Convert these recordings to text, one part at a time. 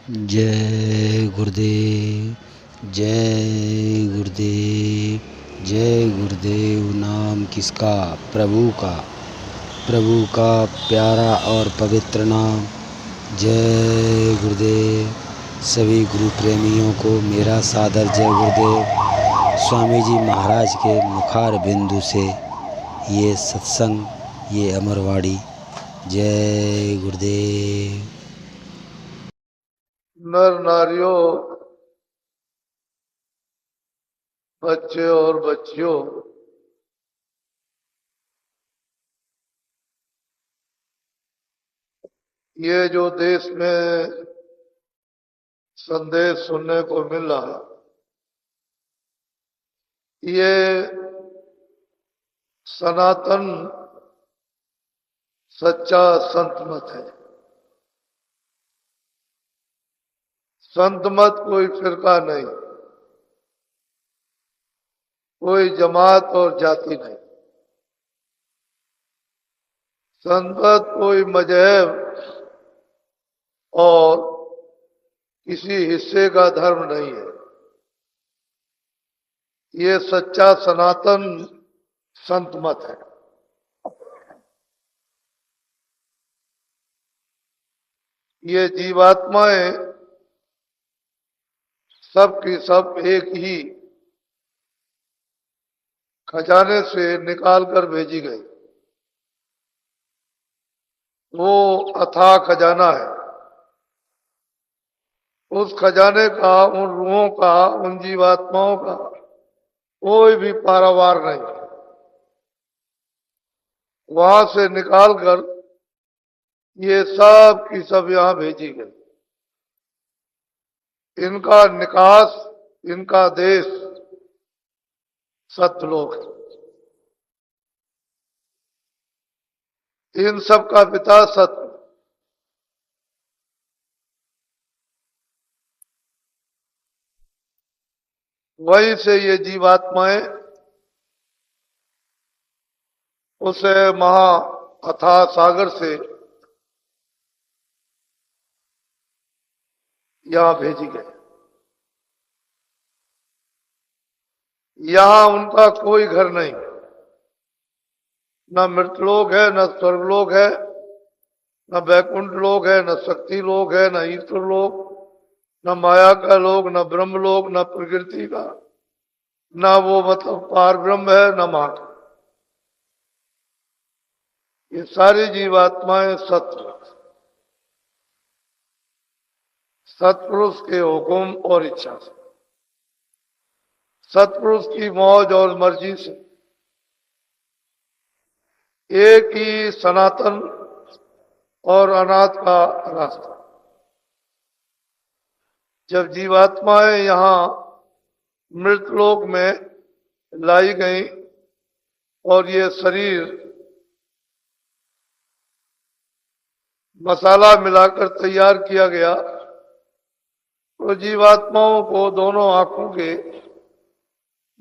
जय गुरुदेव, जय गुरुदेव, जय गुरुदेव। नाम किसका? प्रभु का प्यारा और पवित्र नाम। जय गुरुदेव। सभी गुरु प्रेमियों को मेरा सादर जय गुरुदेव। स्वामी जी महाराज के मुखार बिंदु से ये सत्संग, ये अमरवाणी। जय गुरुदेव। नर नारियों, बच्चे और बच्चियों, ये जो देश में संदेश सुनने को मिल रहा, ये सनातन सच्चा संत मत है। संत मत कोई फिरका नहीं, कोई जमात और जाति नहीं। संत मत कोई मजहब और किसी हिस्से का धर्म नहीं है। ये सच्चा सनातन संत मत है। ये जीवात्माएं सब की सब एक ही खजाने से निकाल कर भेजी गई। वो अथाह खजाना है। उस खजाने का, उन रूहों का, उन जीवात्माओं का कोई भी पारावार नहीं। वहां से निकालकर ये सब की सब यहां भेजी गई। इनका निकास, इनका देश सत्यलोक है। इन सब का पिता सत्य। वहीं से ये जीवात्माएं उसे महा अथाह सागर से यहां भेजी गई। यहां उनका कोई घर नहीं। न मृतलोक है, न स्वर्गलोक है, न वैकुंठ लोक है, न शक्ति लोक है, न ईश्वर लोक, न माया का लोक, न ब्रह्म लोक, न प्रकृति का, न वो मतलब पार ब्रह्म है, न मां। ये सारी जीवात्माएं सत्य, सत्पुरुष के हुक्म और इच्छा से, सत्पुरुष की मौज और मर्जी से एक ही सनातन और अनाथ का रास्ता। जब जीवात्माएं यहां मृतलोक में लाई गई और ये शरीर मसाला मिलाकर तैयार किया गया, तो जीवात्माओं को दोनों आंखों के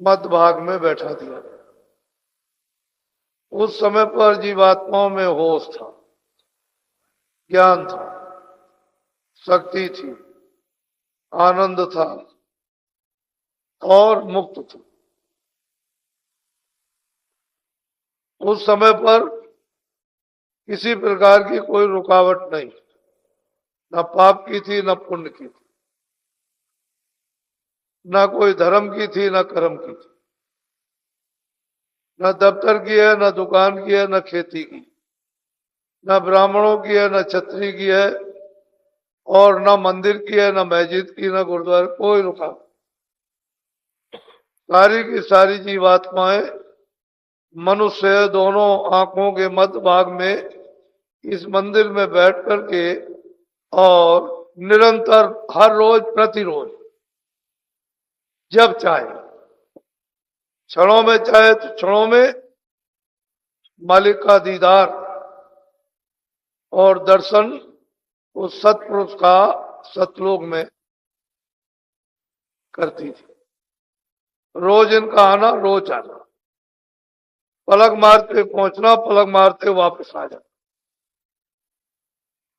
मध्य भाग में बैठा दिया। उस समय पर जीवात्माओं में होश था, ज्ञान था, शक्ति थी, आनंद था और मुक्त था। उस समय पर किसी प्रकार की कोई रुकावट नहीं, न पाप की थी, न पुण्य की थी, न कोई धर्म की थी, न कर्म की थी, न दफ्तर की है, न दुकान की है, न खेती की, न ब्राह्मणों की है, न क्षत्रिय की है, और न मंदिर की है, न मस्जिद की, न गुरुद्वारा। कोई रुकावट। सारी की सारी जीवात्माएं मनुष्य दोनों आंखों के मध्य भाग में इस मंदिर में बैठ करके और निरंतर हर रोज प्रतिरोज जब चाहे, क्षणों में चाहे तो क्षणों में मालिक का दीदार और दर्शन उस सत्पुरुष का सतलोक में करती थी। रोज इनका आना, रोज आना, पलक मारते पहुंचना, पलक मारते वापस आ जाना।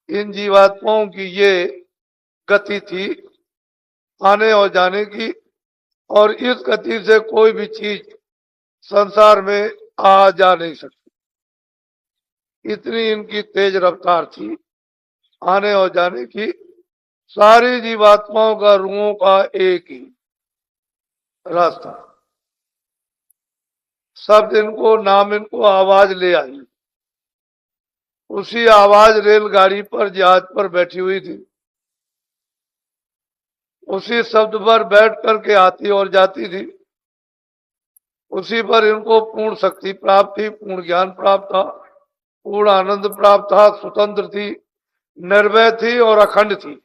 इन जीवात्माओं की ये गति थी आने और जाने की, और इस गति से कोई भी चीज संसार में आ जा नहीं सकती। इतनी इनकी तेज रफ्तार थी आने और जाने की। सारी जीवात्माओं का रूहों का एक ही रास्ता। शब्द इनको, नाम इनको आवाज ले आई। उसी आवाज रेलगाड़ी पर, जहाज पर बैठी हुई थी। उसी शब्द पर बैठ करके आती और जाती थी। उसी पर इनको पूर्ण शक्ति प्राप्त थी, पूर्ण ज्ञान प्राप्त था, पूर्ण आनंद प्राप्त था, स्वतंत्र थी, निर्भय थी और अखंड थी।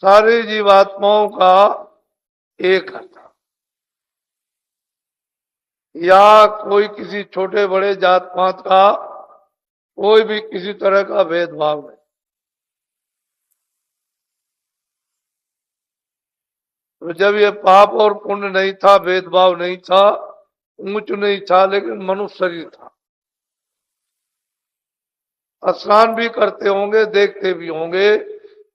सारी जीवात्माओं का एक घर था। या कोई किसी छोटे बड़े जात पात का कोई भी किसी तरह का भेदभाव नहीं। तो जब ये पाप और पुण्य नहीं था, भेदभाव नहीं था, ऊंच नहीं था, लेकिन मनुष्य शरीर था। स्नान भी करते होंगे, देखते भी होंगे,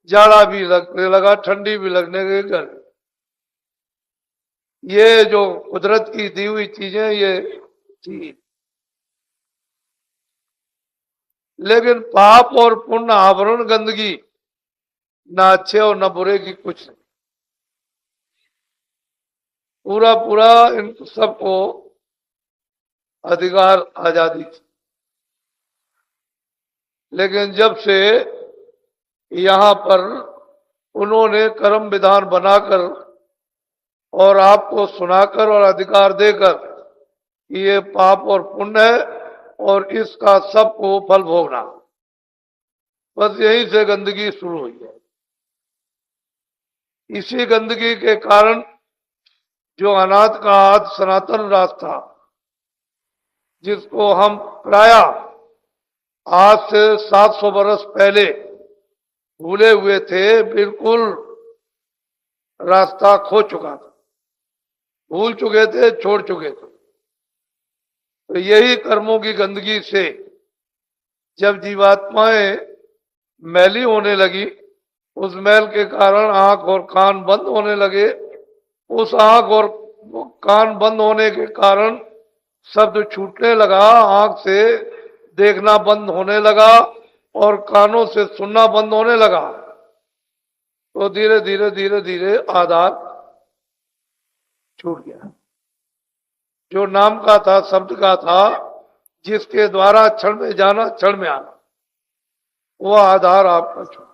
जाड़ा भी लगने लगा, ठंडी भी लगने लगी। ये जो कुदरत की दी हुई चीजें ये थी। लेकिन पाप और पुण्य आवरण गंदगी, ना अच्छे और न बुरे की कुछ नहीं। पूरा पूरा इन सबको अधिकार आजादी थी। लेकिन जब से यहाँ पर उन्होंने कर्म विधान बनाकर और आपको सुनाकर और अधिकार देकर कि ये पाप और पुण्य है और इसका सबको फल भोगना, बस यहीं से गंदगी शुरू हुई है। इसी गंदगी के कारण जो अनाथ का आद सनातन रास्ता, जिसको हम प्राय आज से 700 वर्ष पहले भूले हुए थे, बिल्कुल रास्ता खो चुका था, भूल चुके थे, छोड़ चुके थे। तो यही कर्मों की गंदगी से जब जीवात्माएं मैली होने लगी, उस मैल के कारण आंख और कान बंद होने लगे। उस आंख और कान बंद होने के कारण शब्द छूटने लगा, आंख से देखना बंद होने लगा और कानों से सुनना बंद होने लगा। तो धीरे धीरे धीरे धीरे आधार छूट गया। जो नाम का था, शब्द का था, जिसके द्वारा क्षण में जाना क्षण में आना, वो आधार आपका छूटा।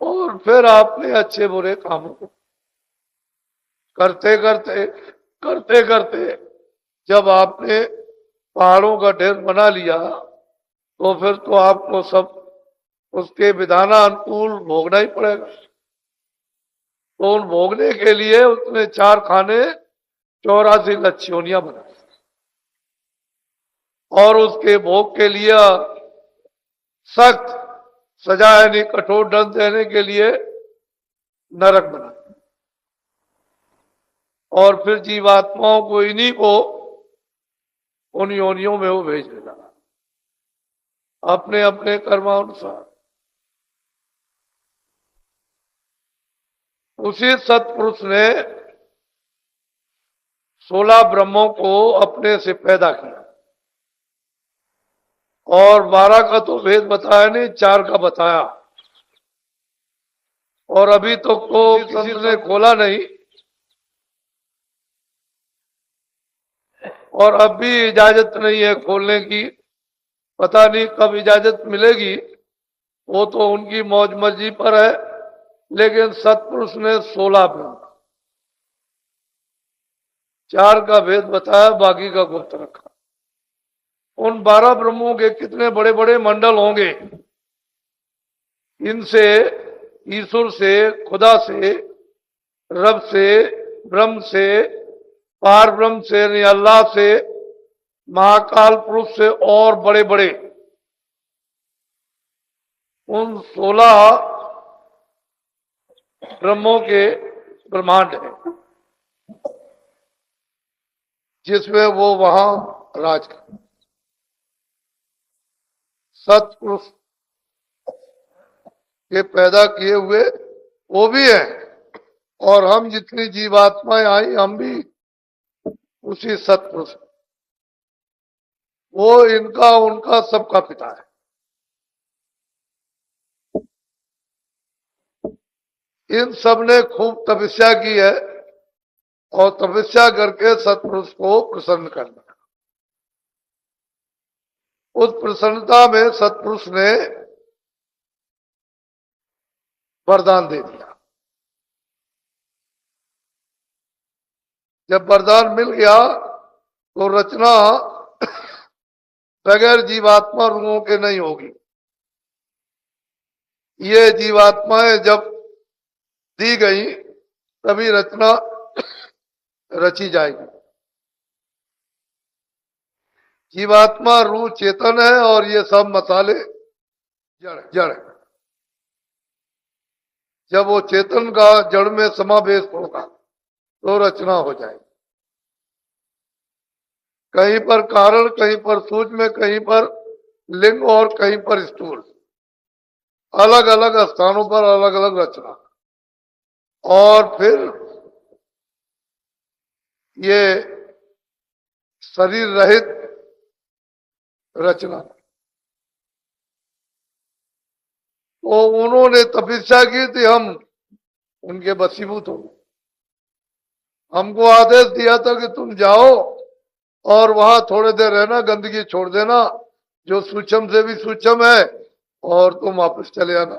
और फिर आपने अच्छे बुरे कामों को करते करते करते करते जब आपने पहाड़ों का ढेर बना लिया, तो फिर तो आपको सब उसके विधानानुकूल भोगना ही पड़ेगा। तो उन भोगने के लिए उसने 4 खाने 84 लच्छियोनियां बनाई और उसके भोग के लिए सख्त सजा यानी कठोर दंड देने के लिए नरक बना, और फिर जीवात्माओं को इन्हीं को उन योनियों में वो भेज देगा अपने अपने कर्मानुसार। उसी सत्पुरुष ने 16 ब्रह्मों को अपने से पैदा किया, और 12 का तो भेद बताया नहीं, 4 का बताया। और अभी तो किसी ने खोला नहीं, और अब भी इजाजत नहीं है खोलने की। पता नहीं कब इजाजत मिलेगी, वो तो उनकी मौज मर्जी पर है। लेकिन सत्पुरुष ने 16 ब्रह्म, 4 का भेद बताया, बाकी का गुप्त रखा। उन 12 ब्रह्मों के कितने बड़े बड़े मंडल होंगे। इनसे, ईश्वर से, खुदा से, रब से, ब्रह्म से, पार ब्रह्म से यानी अल्लाह से, महाकाल पुरुष से और बड़े बड़े उन 16 ब्रह्मों के ब्रह्मांड है, जिसमें वो वहां राज कर। सत्पुरुष के पैदा किए हुए वो भी हैं, और हम जितनी जीवात्माएं आई हम भी उसी सत्पुरुष, वो इनका उनका सबका पिता है। इन सब ने खूब तपस्या की है और तपस्या करके सत्पुरुष को प्रसन्न करना। उस प्रसन्नता में सत्पुरुष ने वरदान दे दिया। जब वरदान मिल गया तो रचना बगैर जीवात्मा रूहों के नहीं होगी। ये जीवात्माएं जब दी गई तभी रचना रची जाएगी। जीवात्मा रूह चेतन है और ये सब मसाले जड़ है। जब वो चेतन का जड़ में समावेश होगा तो रचना हो जाएगी। कहीं पर कारण, कहीं पर सूक्ष्म, कहीं पर लिंग और कहीं पर स्थूल, अलग अलग स्थानों पर अलग अलग रचना। और फिर ये शरीर रहित रचना। तो उन्होंने तपस्या की थी, हम उनके वशीभूत हो। हमको आदेश दिया था कि तुम जाओ और वहां थोड़े देर रहना, गंदगी छोड़ देना जो सूक्ष्म से भी सूक्ष्म है, और तुम वापस चले आना,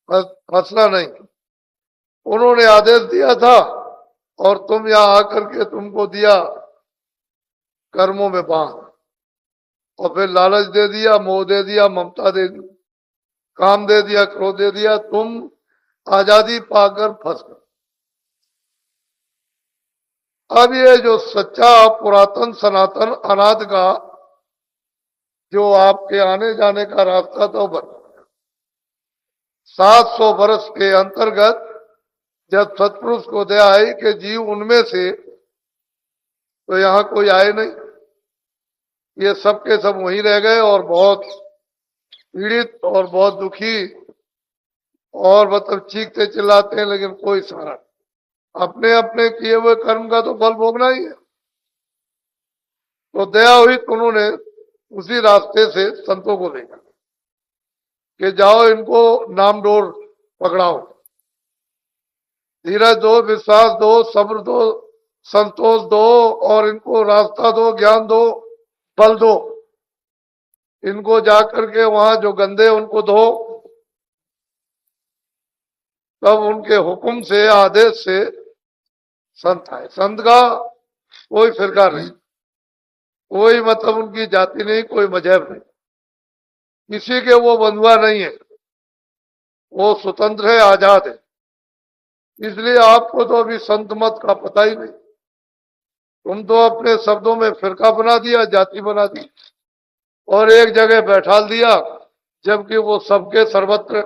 हंसना नहीं। उन्होंने आदेश दिया था और तुम यहां आकर के तुमको दिया कर्मों में बांध, और फिर लालच दे दिया, मोह दे दिया, ममता दे दी, काम दे दिया, क्रोध दे दिया, तुम आजादी पाकर फंस गए। अब ये जो सच्चा पुरातन सनातन अनाद का जो आपके आने जाने का रास्ता तो बना 700 वर्ष के अंतर्गत जब सत्पुरुष को दया आई कि जीव उनमें से, तो यहाँ कोई आए नहीं, ये सब के सब वहीं रह गए और बहुत पीड़ित और बहुत दुखी और मतलब चीखते चिल्लाते हैं, लेकिन कोई सहारा नहीं। अपने अपने किए हुए कर्म का तो फल भोगना ही है। तो दया हुई तो उन्होंने उसी रास्ते से संतों को देखा कि जाओ इनको नाम डोर पकड़ाओ, धीरज दो, विश्वास दो, सब्र दो, संतोष दो, और इनको रास्ता दो, ज्ञान दो, बल दो। इनको जाकर के वहां जो गंदे उनको धो। तब उनके हुक्म से, आदेश से संत आए। संत का कोई फिरका नहीं, कोई मतलब उनकी जाति नहीं, कोई मजहब नहीं, किसी के वो बंधुआ नहीं है, वो स्वतंत्र है, आजाद है। इसलिए आपको तो अभी संत मत का पता ही नहीं। तुम तो अपने शब्दों में फिरका बना दिया, जाति बना दी और एक जगह बैठा दिया, जबकि वो सबके सर्वत्र